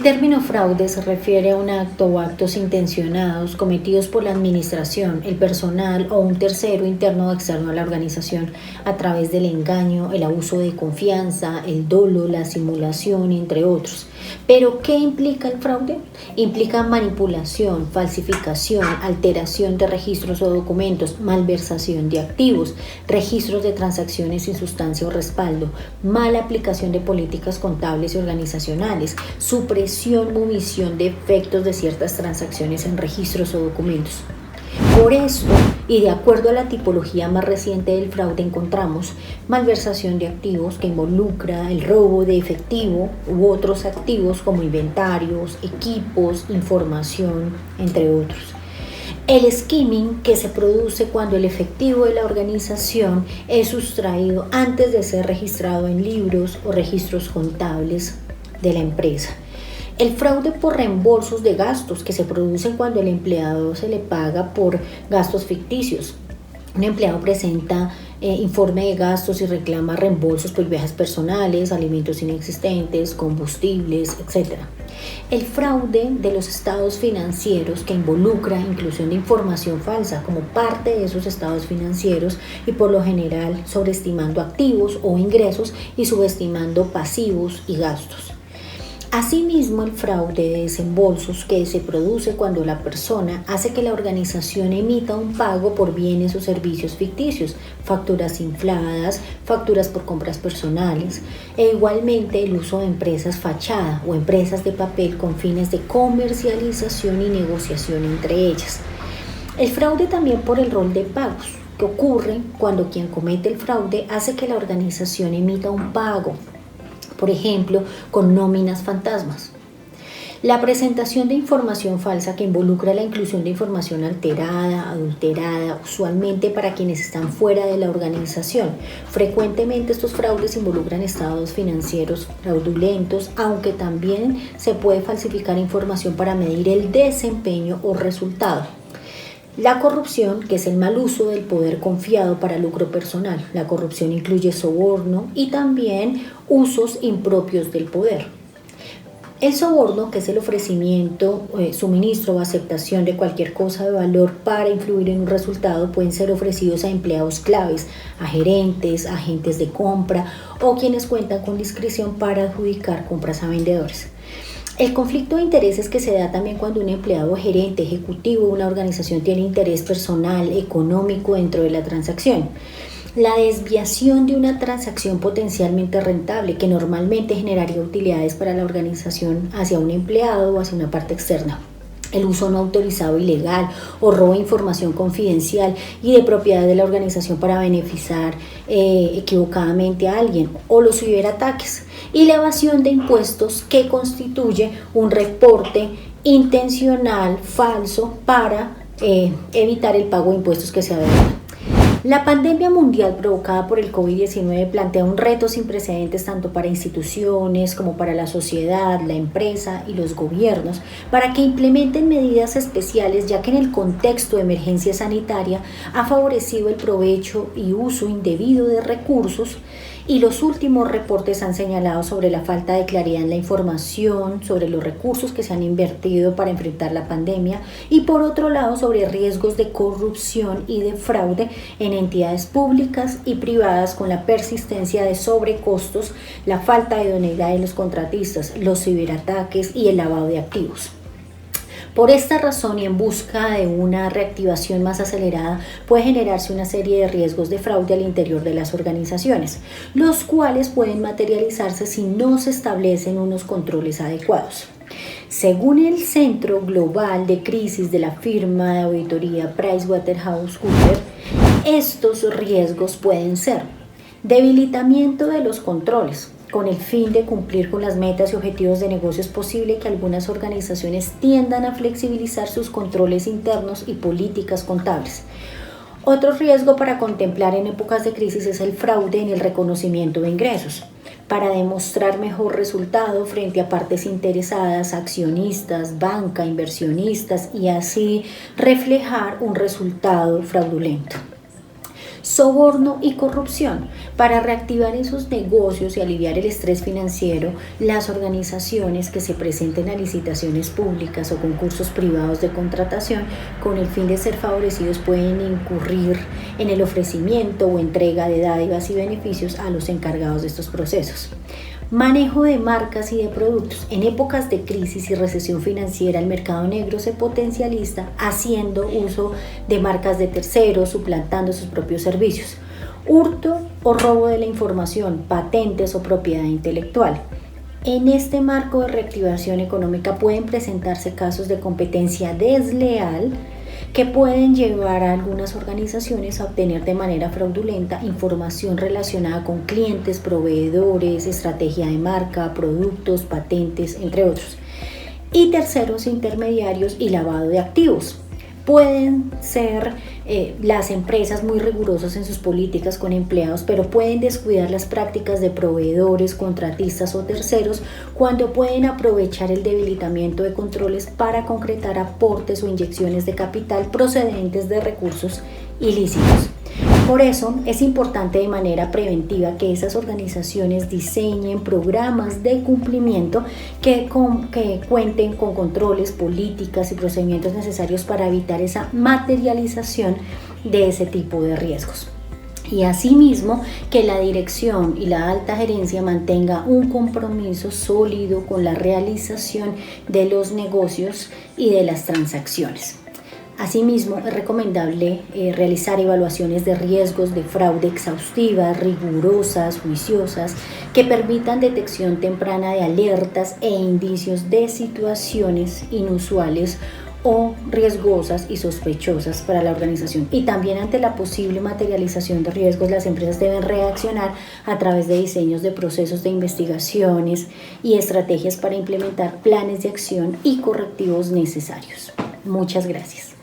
El término fraude se refiere a un acto o actos intencionados cometidos por la administración, el personal o un tercero interno o externo a la organización a través del engaño, el abuso de confianza, el dolo, la simulación, entre otros. ¿Pero qué implica el fraude? Implica manipulación, falsificación, alteración de registros o documentos, malversación de activos, registros de transacciones sin sustancia o respaldo, mala aplicación de políticas contables y organizacionales, supresión o omisión de efectos de ciertas transacciones en registros o documentos. Por esto, y de acuerdo a la tipología más reciente del fraude, encontramos malversación de activos, que involucra el robo de efectivo u otros activos como inventarios, equipos, información, entre otros. El skimming, que se produce cuando el efectivo de la organización es sustraído antes de ser registrado en libros o registros contables de la empresa. El fraude por reembolsos de gastos, que se producen cuando el empleado se le paga por gastos ficticios. Un empleado presenta informe de gastos y reclama reembolsos por viajes personales, alimentos inexistentes, combustibles, etc. El fraude de los estados financieros, que involucra inclusión de información falsa como parte de esos estados financieros y por lo general sobreestimando activos o ingresos y subestimando pasivos y gastos. Asimismo, el fraude de desembolsos, que se produce cuando la persona hace que la organización emita un pago por bienes o servicios ficticios, facturas infladas, facturas por compras personales, e igualmente el uso de empresas fachada o empresas de papel con fines de comercialización y negociación entre ellas. El fraude también por el rol de pagos, que ocurre cuando quien comete el fraude hace que la organización emita un pago, por ejemplo, con nóminas fantasmas. La presentación de información falsa, que involucra la inclusión de información alterada, adulterada, usualmente para quienes están fuera de la organización. Frecuentemente estos fraudes involucran estados financieros fraudulentos, aunque también se puede falsificar información para medir el desempeño o resultado. La corrupción, que es el mal uso del poder confiado para lucro personal. La corrupción incluye soborno y también usos impropios del poder. El soborno, que es el ofrecimiento, suministro o aceptación de cualquier cosa de valor para influir en un resultado, pueden ser ofrecidos a empleados claves, a gerentes, agentes de compra o quienes cuentan con discreción para adjudicar compras a vendedores. El conflicto de intereses, que se da también cuando un empleado, gerente, ejecutivo de una organización tiene interés personal, económico dentro de la transacción. La desviación de una transacción potencialmente rentable, que normalmente generaría utilidades para la organización, hacia un empleado o hacia una parte externa. El uso no autorizado ilegal o robo de información confidencial y de propiedad de la organización para beneficiar equivocadamente a alguien, o los ciberataques, y la evasión de impuestos, que constituye un reporte intencional falso para evitar el pago de impuestos que se deben. La pandemia mundial provocada por el COVID-19 plantea un reto sin precedentes tanto para instituciones como para la sociedad, la empresa y los gobiernos para que implementen medidas especiales, ya que en el contexto de emergencia sanitaria ha favorecido el provecho y uso indebido de recursos, y los últimos reportes han señalado sobre la falta de claridad en la información, sobre los recursos que se han invertido para enfrentar la pandemia y por otro lado sobre riesgos de corrupción y de fraude en entidades públicas y privadas, con la persistencia de sobrecostos, la falta de idoneidad de los contratistas, los ciberataques y el lavado de activos. Por esta razón y en busca de una reactivación más acelerada, puede generarse una serie de riesgos de fraude al interior de las organizaciones, los cuales pueden materializarse si no se establecen unos controles adecuados. Según el Centro Global de Crisis de la firma de auditoría PricewaterhouseCoopers, estos riesgos pueden ser debilitamiento de los controles. Con el fin de cumplir con las metas y objetivos de negocio, es posible que algunas organizaciones tiendan a flexibilizar sus controles internos y políticas contables. Otro riesgo para contemplar en épocas de crisis es el fraude en el reconocimiento de ingresos, para demostrar mejor resultado frente a partes interesadas, accionistas, banca, inversionistas, y así reflejar un resultado fraudulento. Soborno y corrupción. Para reactivar esos negocios y aliviar el estrés financiero, las organizaciones que se presenten a licitaciones públicas o concursos privados de contratación con el fin de ser favorecidos pueden incurrir en el ofrecimiento o entrega de dádivas y beneficios a los encargados de estos procesos. Manejo de marcas y de productos. En épocas de crisis y recesión financiera, el mercado negro se potencializa haciendo uso de marcas de terceros, suplantando sus propios servicios. Hurto o robo de la información, patentes o propiedad intelectual. En este marco de reactivación económica pueden presentarse casos de competencia desleal que pueden llevar a algunas organizaciones a obtener de manera fraudulenta información relacionada con clientes, proveedores, estrategia de marca, productos, patentes, entre otros. Y terceros intermediarios y lavado de activos. Pueden ser las empresas muy rigurosas en sus políticas con empleados, pero pueden descuidar las prácticas de proveedores, contratistas o terceros cuando pueden aprovechar el debilitamiento de controles para concretar aportes o inyecciones de capital procedentes de recursos ilícitos. Por eso es importante de manera preventiva que esas organizaciones diseñen programas de cumplimiento que cuenten con controles, políticas y procedimientos necesarios para evitar esa materialización de ese tipo de riesgos. Y asimismo que la dirección y la alta gerencia mantenga un compromiso sólido con la realización de los negocios y de las transacciones. Asimismo, es recomendable realizar evaluaciones de riesgos de fraude exhaustivas, rigurosas, juiciosas, que permitan detección temprana de alertas e indicios de situaciones inusuales o riesgosas y sospechosas para la organización. Y también ante la posible materialización de riesgos, las empresas deben reaccionar a través de diseños de procesos de investigaciones y estrategias para implementar planes de acción y correctivos necesarios. Muchas gracias.